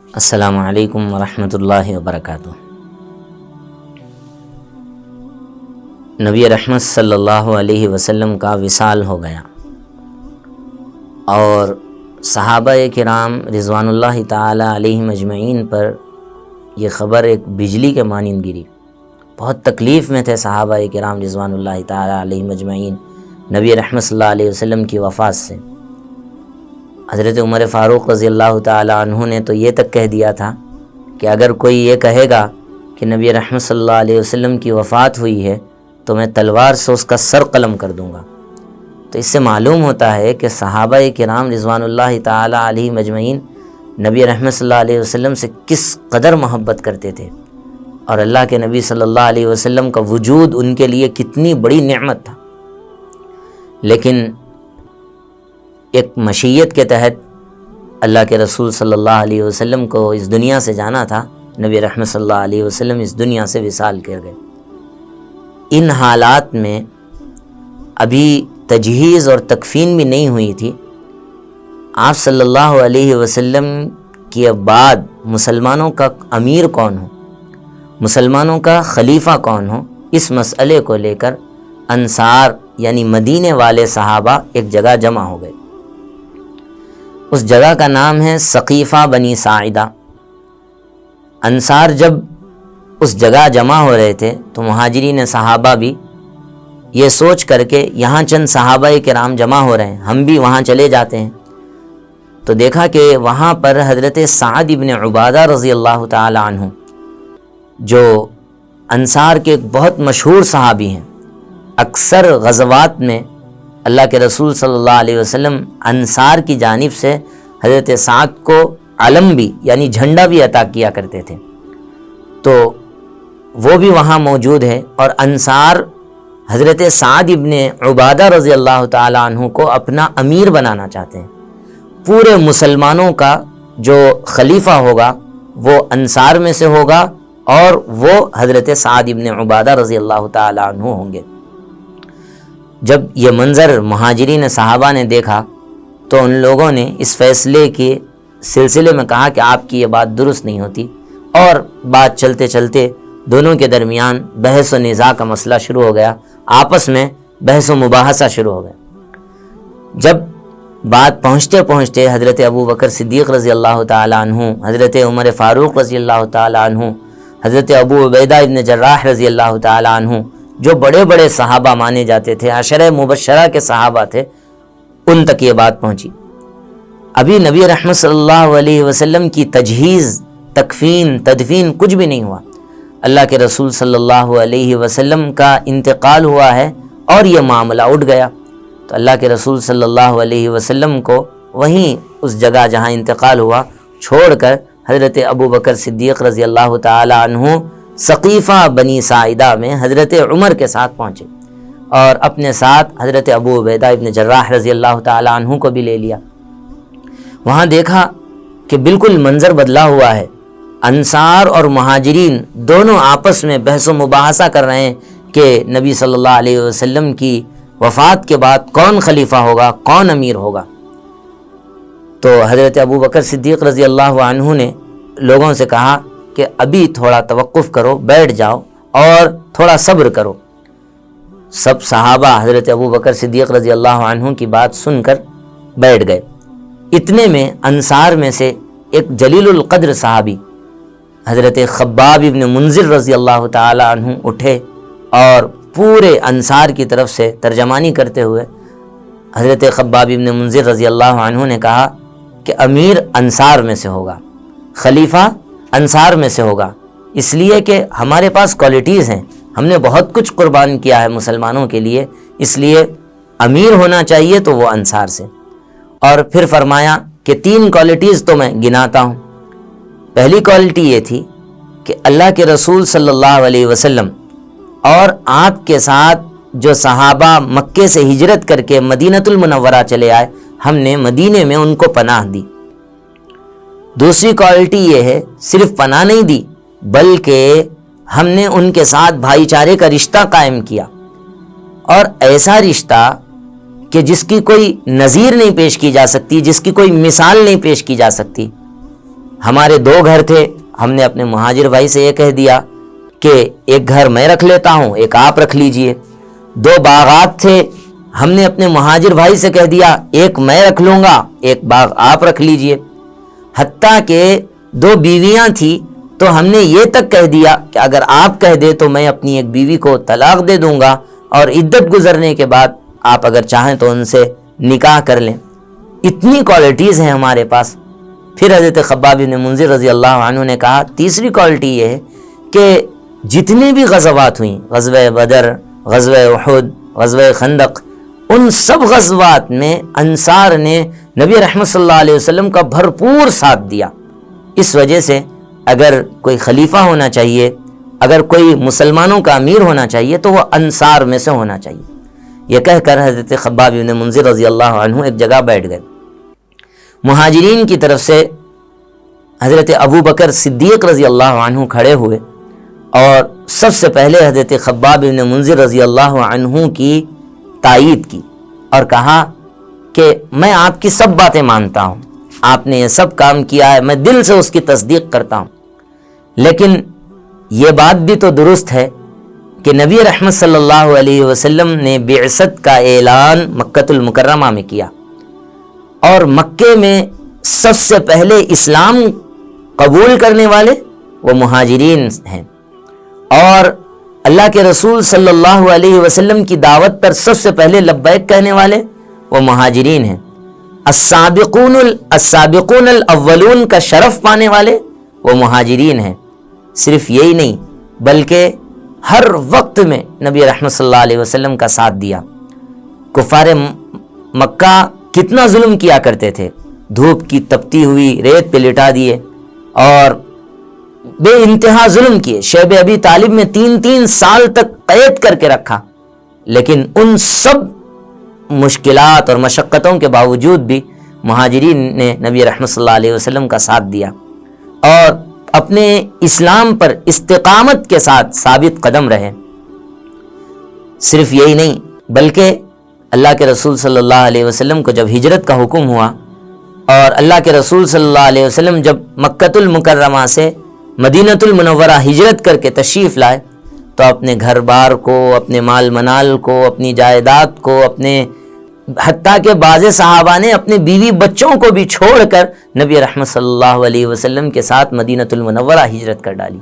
السلام علیکم ورحمۃ اللہ وبرکاتہ۔ نبی رحمت صلی اللہ علیہ وسلم کا وصال ہو گیا اور صحابہ کرام رضوان اللہ تعالی علیہم اجمعین پر یہ خبر ایک بجلی کے مانند گری۔ بہت تکلیف میں تھے صحابہ کرام رضوان اللہ تعالی علیہم اجمعین نبی رحمت صلی اللہ علیہ وسلم کی وفات سے۔ حضرت عمر فاروق رضی اللہ تعالی عنہ نے تو یہ تک کہہ دیا تھا کہ اگر کوئی یہ کہے گا کہ نبی رحمت صلی اللہ علیہ وسلم کی وفات ہوئی ہے تو میں تلوار سے اس کا سر قلم کر دوں گا۔ تو اس سے معلوم ہوتا ہے کہ صحابہ کرام رضوان اللہ تعالی علیہم اجمعین نبی رحمت صلی اللہ علیہ وسلم سے کس قدر محبت کرتے تھے، اور اللہ کے نبی صلی اللہ علیہ وسلم کا وجود ان کے لیے کتنی بڑی نعمت تھا۔ لیکن ایک مشیت کے تحت اللہ کے رسول صلی اللہ علیہ وسلم کو اس دنیا سے جانا تھا۔ نبی رحمت صلی اللہ علیہ وسلم اس دنیا سے وصال کر گئے۔ ان حالات میں ابھی تجہیز اور تکفین بھی نہیں ہوئی تھی۔ آپ صلی اللہ علیہ وسلم کے بعد مسلمانوں کا امیر کون ہو، مسلمانوں کا خلیفہ کون ہو، اس مسئلے کو لے کر انصار یعنی مدینے والے صحابہ ایک جگہ جمع ہو گئے۔ اس جگہ کا نام ہے سقیفہ بنی ساعدہ۔ انصار جب اس جگہ جمع ہو رہے تھے تو مہاجرین صحابہ بھی یہ سوچ کر کے یہاں چند صحابہ کرام جمع ہو رہے ہیں، ہم بھی وہاں چلے جاتے ہیں۔ تو دیکھا کہ وہاں پر حضرت سعد ابن عبادہ رضی اللہ تعالی عنہ جو انصار کے ایک بہت مشہور صحابی ہیں، اکثر غزوات میں اللہ کے رسول صلی اللہ علیہ وسلم انصار کی جانب سے حضرت سعد کو علم بھی یعنی جھنڈا بھی عطا کیا کرتے تھے، تو وہ بھی وہاں موجود ہے۔ اور انصار حضرت سعد ابن عبادہ رضی اللہ تعالی عنہ کو اپنا امیر بنانا چاہتے ہیں۔ پورے مسلمانوں کا جو خلیفہ ہوگا وہ انصار میں سے ہوگا اور وہ حضرت سعد ابن عبادہ رضی اللہ تعالی عنہ ہوں گے۔ جب یہ منظر مہاجرین صحابہ نے دیکھا تو ان لوگوں نے اس فیصلے کے سلسلے میں کہا کہ آپ کی یہ بات درست نہیں ہوتی، اور بات چلتے چلتے دونوں کے درمیان بحث و نزاع کا مسئلہ شروع ہو گیا، آپس میں بحث و مباحثہ شروع ہو گیا۔ جب بات پہنچتے پہنچتے حضرت ابو بکر صدیق رضی اللہ تعالی عنہ، حضرت عمر فاروق رضی اللہ تعالی عنہ، حضرت ابو عبیدہ ابن جراح رضی اللہ تعالی عنہ، جو بڑے بڑے صحابہ مانے جاتے تھے، عشرہ مبشرہ کے صحابہ تھے، ان تک یہ بات پہنچی۔ ابھی نبی رحمت صلی اللہ علیہ وسلم کی تجہیز، تکفین، تدفین کچھ بھی نہیں ہوا۔ اللہ کے رسول صلی اللہ علیہ وسلم کا انتقال ہوا ہے اور یہ معاملہ اٹھ گیا۔ تو اللہ کے رسول صلی اللہ علیہ وسلم کو وہیں اس جگہ جہاں انتقال ہوا چھوڑ کر حضرت ابو بکر صدیق رضی اللہ تعالی عنہ سقیفہ بنی ساعدہ میں حضرت عمر کے ساتھ پہنچے، اور اپنے ساتھ حضرت ابو عبیدہ ابن جراح رضی اللہ تعالی عنہ کو بھی لے لیا۔ وہاں دیکھا کہ بالکل منظر بدلا ہوا ہے، انصار اور مہاجرین دونوں آپس میں بحث و مباحثہ کر رہے ہیں کہ نبی صلی اللہ علیہ وسلم کی وفات کے بعد کون خلیفہ ہوگا، کون امیر ہوگا۔ تو حضرت ابو بکر صدیق رضی اللہ عنہ نے لوگوں سے کہا کہ ابھی تھوڑا توقف کرو، بیٹھ جاؤ اور تھوڑا صبر کرو۔ سب صحابہ حضرت ابو بکر صدیق رضی اللہ عنہ کی بات سن کر بیٹھ گئے۔ اتنے میں انصار میں سے ایک جلیل القدر صحابی حضرت خباب ابن منذر رضی اللہ تعالی عنہ اٹھے اور پورے انصار کی طرف سے ترجمانی کرتے ہوئے حضرت خباب ابن منذر رضی اللہ عنہ نے کہا کہ امیر انصار میں سے ہوگا، خلیفہ انصار میں سے ہوگا، اس لیے کہ ہمارے پاس کوالٹیز ہیں، ہم نے بہت کچھ قربان کیا ہے مسلمانوں کے لیے، اس لیے امیر ہونا چاہیے تو وہ انصار سے۔ اور پھر فرمایا کہ 3 کوالٹیز تو میں گناتا ہوں۔ پہلی کوالٹی یہ تھی کہ اللہ کے رسول صلی اللہ علیہ وسلم اور آپ کے ساتھ جو صحابہ مکے سے ہجرت کر کے مدینۃ المنورہ چلے آئے، ہم نے مدینے میں ان کو پناہ دی۔ دوسری کوالٹی یہ ہے صرف پناہ نہیں دی بلکہ ہم نے ان کے ساتھ بھائی چارے کا رشتہ قائم کیا، اور ایسا رشتہ کہ جس کی کوئی نظیر نہیں پیش کی جا سکتی، جس کی کوئی مثال نہیں پیش کی جا سکتی۔ ہمارے 2 گھر تھے، ہم نے اپنے مہاجر بھائی سے یہ کہہ دیا کہ ایک گھر میں رکھ لیتا ہوں، ایک آپ رکھ لیجئے۔ 2 باغات تھے، ہم نے اپنے مہاجر بھائی سے کہہ دیا ایک میں رکھ لوں گا، ایک باغ آپ رکھ لیجئے۔ حتیٰ کہ 2 بیویاں تھیں تو ہم نے یہ تک کہہ دیا کہ اگر آپ کہہ دے تو میں اپنی ایک بیوی کو طلاق دے دوں گا، اور عدت گزرنے کے بعد آپ اگر چاہیں تو ان سے نکاح کر لیں۔ اتنی کوالٹیز ہیں ہمارے پاس۔ پھر حضرت خباب بن منذر رضی اللہ عنہ نے کہا تیسری کوالٹی یہ ہے کہ جتنے بھی غزوات ہوئیں، غزوہ بدر، غزوہ احد، غزوہ خندق، ان سب غزوات میں انصار نے نبی رحمت صلی اللہ علیہ وسلم کا بھرپور ساتھ دیا۔ اس وجہ سے اگر کوئی خلیفہ ہونا چاہیے، اگر کوئی مسلمانوں کا امیر ہونا چاہیے تو وہ انصار میں سے ہونا چاہیے۔ یہ کہہ کر حضرت خباب بن منذر رضی اللہ عنہ ایک جگہ بیٹھ گئے۔ مہاجرین کی طرف سے حضرت ابو بکر صدیق رضی اللہ عنہ کھڑے ہوئے اور سب سے پہلے حضرت خباب بن منذر رضی اللہ عنہ کی تائید کی اور کہا کہ میں آپ کی سب باتیں مانتا ہوں، آپ نے یہ سب کام کیا ہے، میں دل سے اس کی تصدیق کرتا ہوں، لیکن یہ بات بھی تو درست ہے کہ نبی رحمت صلی اللہ علیہ وسلم نے بعثت کا اعلان مکۃ المکرمہ میں کیا، اور مکے میں سب سے پہلے اسلام قبول کرنے والے وہ مہاجرین ہیں، اور اللہ کے رسول صلی اللہ علیہ وسلم کی دعوت پر سب سے پہلے لبیک کہنے والے وہ مہاجرین ہیں۔ السابقون الاولون کا شرف پانے والے وہ مہاجرین ہیں۔ صرف یہی نہیں بلکہ ہر وقت میں نبی رحمت صلی اللہ علیہ وسلم کا ساتھ دیا۔ کفار مکہ کتنا ظلم کیا کرتے تھے، دھوپ کی تپتی ہوئی ریت پہ لٹا دیے اور بے انتہا ظلم کیے۔ شیب ابی طالب میں 3 سال تک قید کر کے رکھا، لیکن ان سب مشکلات اور مشقتوں کے باوجود بھی مہاجرین نے نبی رحمت صلی اللہ علیہ وسلم کا ساتھ دیا اور اپنے اسلام پر استقامت کے ساتھ ثابت قدم رہے۔ صرف یہی نہیں بلکہ اللہ کے رسول صلی اللہ علیہ وسلم کو جب ہجرت کا حکم ہوا اور اللہ کے رسول صلی اللہ علیہ وسلم جب مکۃ المکرمہ سے مدینۃ المنورہ ہجرت کر کے تشریف لائے تو اپنے گھر بار کو، اپنے مال منال کو، اپنی جائیداد کو، اپنے حتیٰ کہ بعض صحابہ نے اپنے بیوی بچوں کو بھی چھوڑ کر نبی رحمت صلی اللہ علیہ وسلم کے ساتھ مدینۃ المنورہ ہجرت کر ڈالی۔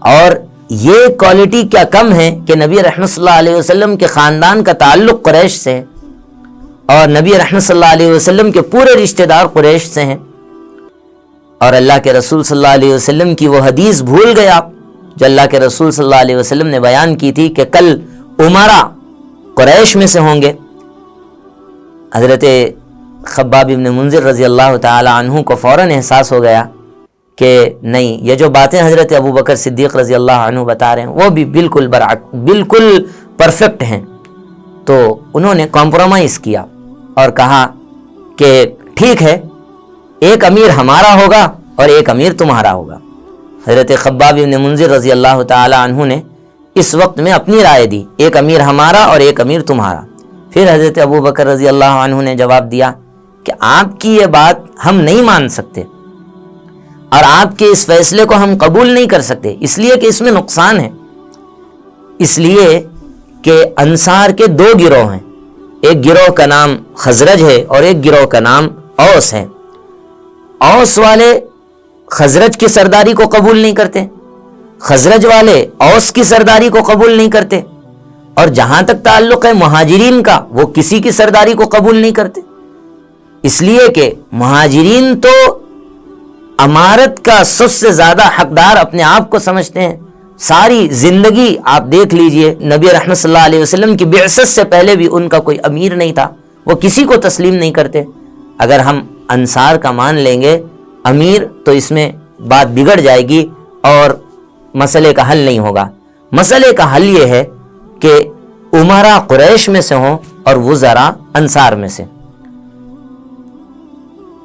اور یہ کوالٹی کیا کم ہے کہ نبی رحمت صلی اللہ علیہ وسلم کے خاندان کا تعلق قریش سے ہے اور نبی رحمت صلی اللہ علیہ وسلم کے پورے رشتہ دار قریش سے ہیں، اور اللہ کے رسول صلی اللہ علیہ وسلم کی وہ حدیث بھول گئے آپ جو اللہ کے رسول صلی اللہ علیہ وسلم نے بیان کی تھی کہ کل امراء قریش میں سے ہوں گے۔ حضرت خباب بن منذر رضی اللہ تعالی عنہ کو فوراً احساس ہو گیا کہ نہیں، یہ جو باتیں حضرت ابو بکر صدیق رضی اللہ عنہ بتا رہے ہیں وہ بھی بالکل پرفیکٹ ہیں۔ تو انہوں نے کمپرومائز کیا اور کہا کہ ٹھیک ہے، ایک امیر ہمارا ہوگا اور ایک امیر تمہارا ہوگا۔ حضرت خباب بن منذر رضی اللہ تعالی عنہ نے اس وقت میں اپنی رائے دی، ایک امیر ہمارا اور ایک امیر تمہارا۔ پھر حضرت ابو بکر رضی اللہ عنہ نے جواب دیا کہ آپ کی یہ بات ہم نہیں مان سکتے اور آپ کے اس فیصلے کو ہم قبول نہیں کر سکتے، اس لیے کہ اس میں نقصان ہے، اس لیے کہ انصار کے 2 گروہ ہیں، ایک گروہ کا نام خزرج ہے اور ایک گروہ کا نام اوس ہے۔ اوس والے خزرج کی سرداری کو قبول نہیں کرتے، خزرج والے اوس کی سرداری کو قبول نہیں کرتے، اور جہاں تک تعلق ہے مہاجرین کا وہ کسی کی سرداری کو قبول نہیں کرتے، اس لیے کہ مہاجرین تو امارت کا سب سے زیادہ حقدار اپنے آپ کو سمجھتے ہیں۔ ساری زندگی آپ دیکھ لیجئے، نبی رحمت صلی اللہ علیہ وسلم کی بعثت سے پہلے بھی ان کا کوئی امیر نہیں تھا، وہ کسی کو تسلیم نہیں کرتے۔ اگر ہم انصار کا مان لیں گے امیر تو اس میں بات بگڑ جائے گی اور مسئلے کا حل نہیں ہوگا۔ مسئلے کا حل یہ ہے کہ امراء قریش میں سے ہوں اور وزراء انصار میں سے۔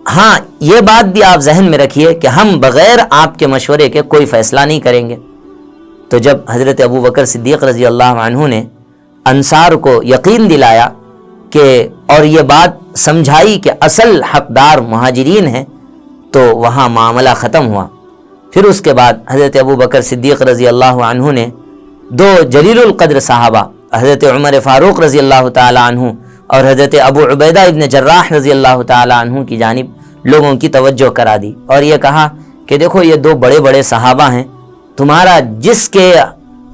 ہاں، یہ بات بھی آپ ذہن میں رکھیے کہ ہم بغیر آپ کے مشورے کے کوئی فیصلہ نہیں کریں گے۔ تو جب حضرت ابو بکر صدیق رضی اللہ عنہ نے انصار کو یقین دلایا کہ اور یہ بات سمجھائی کہ اصل حقدار مہاجرین ہیں، تو وہاں معاملہ ختم ہوا۔ پھر اس کے بعد حضرت ابو بکر صدیق رضی اللہ عنہ نے دو جلیل القدر صحابہ حضرت عمر فاروق رضی اللہ تعالی عنہ اور حضرت ابو عبیدہ ابن جراح رضی اللہ تعالی عنہ کی جانب لوگوں کی توجہ کرا دی اور یہ کہا کہ دیکھو یہ دو بڑے بڑے صحابہ ہیں، تمہارا جس کے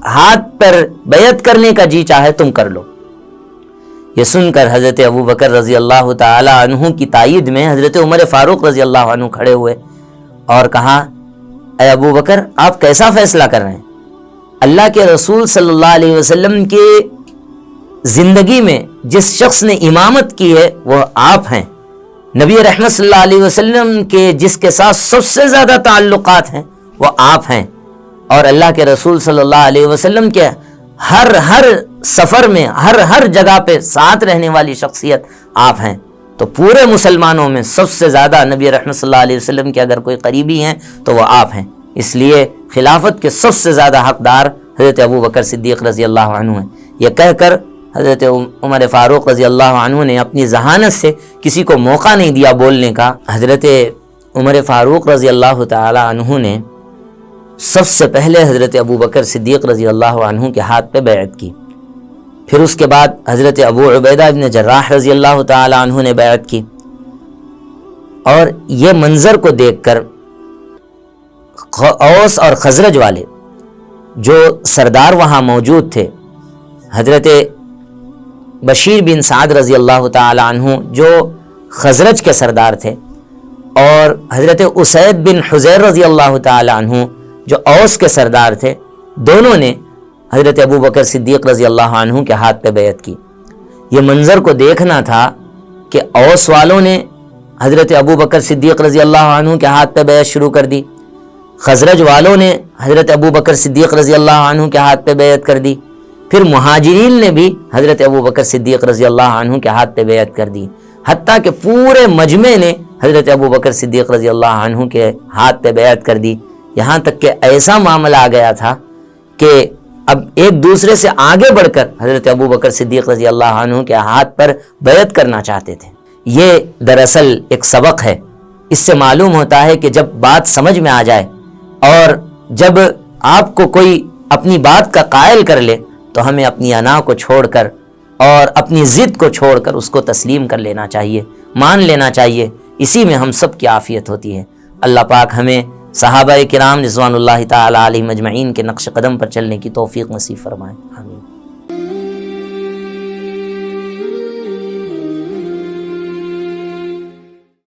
ہاتھ پر بیعت کرنے کا جی چاہے تم کر لو۔ یہ سن کر حضرت ابو بکر رضی اللہ تعالی عنہ کی تائید میں حضرت عمر فاروق رضی اللہ عنہ کھڑے ہوئے اور کہا اے ابو بکر آپ کیسا فیصلہ کر رہے ہیں؟ اللہ کے رسول صلی اللہ علیہ وسلم کی زندگی میں جس شخص نے امامت کی ہے وہ آپ ہیں، نبی رحمت صلی اللہ علیہ وسلم کے جس کے ساتھ سب سے زیادہ تعلقات ہیں وہ آپ ہیں، اور اللہ کے رسول صلی اللہ علیہ وسلم کے ہر سفر میں ہر جگہ پہ ساتھ رہنے والی شخصیت آپ ہیں، تو پورے مسلمانوں میں سب سے زیادہ نبی رحمت صلی اللہ علیہ وسلم کے اگر کوئی قریبی ہیں تو وہ آپ ہیں، اس لیے خلافت کے سب سے زیادہ حقدار حضرت ابو بکر صدیق رضی اللہ عنہ ہیں۔ یہ کہہ کر حضرت عمر فاروق رضی اللہ عنہ نے اپنی ذہانت سے کسی کو موقع نہیں دیا بولنے کا۔ حضرت عمر فاروق رضی اللہ تعالی عنہ نے سب سے پہلے حضرت ابو بکر صدیق رضی اللہ عنہ کے ہاتھ پہ بیعت کی، پھر اس کے بعد حضرت ابو عبیدہ ابن جراح رضی اللہ تعالی عنہ نے بیعت کی، اور یہ منظر کو دیکھ کر اوس اور خزرج والے جو سردار وہاں موجود تھے، حضرت بشیر بن سعد رضی اللہ تعالی عنہ جو خزرج کے سردار تھے، اور حضرت اسید بن حضیر رضی اللہ تعالی عنہ جو اوس کے سردار تھے، دونوں نے حضرت ابو بکر صدیق رضی اللہ عنہ کے ہاتھ پہ بیعت کی۔ یہ منظر کو دیکھنا تھا کہ اوس والوں نے حضرت ابو بکر صدیق رضی اللہ عنہ کے ہاتھ پہ بیعت شروع کر دی، خزرج والوں نے حضرت ابو بکر صدیق رضی اللہ عنہ کے ہاتھ پہ بیعت کر دی، پھر مہاجرین نے بھی حضرت ابو بکر صدیق رضی اللہ عنہ کے ہاتھ پہ بیعت کر دی، حتیٰ کہ پورے مجمع نے حضرت ابو بکر صدیق رضی اللہ عنہ کے ہاتھ پہ بیعت کر دی، یہاں تک کہ ایسا معاملہ آ گیا تھا کہ اب ایک دوسرے سے آگے بڑھ کر حضرت ابو بکر صدیق رضی اللہ عنہ کے ہاتھ پر بیعت کرنا چاہتے تھے۔ یہ دراصل ایک سبق ہے، اس سے معلوم ہوتا ہے کہ جب بات سمجھ میں آ جائے اور جب آپ کو کوئی اپنی بات کا قائل کر لے تو ہمیں اپنی انا کو چھوڑ کر اور اپنی ضد کو چھوڑ کر اس کو تسلیم کر لینا چاہیے، مان لینا چاہیے، اسی میں ہم سب کی عافیت ہوتی ہے۔ اللہ پاک ہمیں صحابہ کرام رضوان اللہ تعالی علیہم اجمعین کے نقش قدم پر چلنے کی توفیق نصیب فرمائے، آمین۔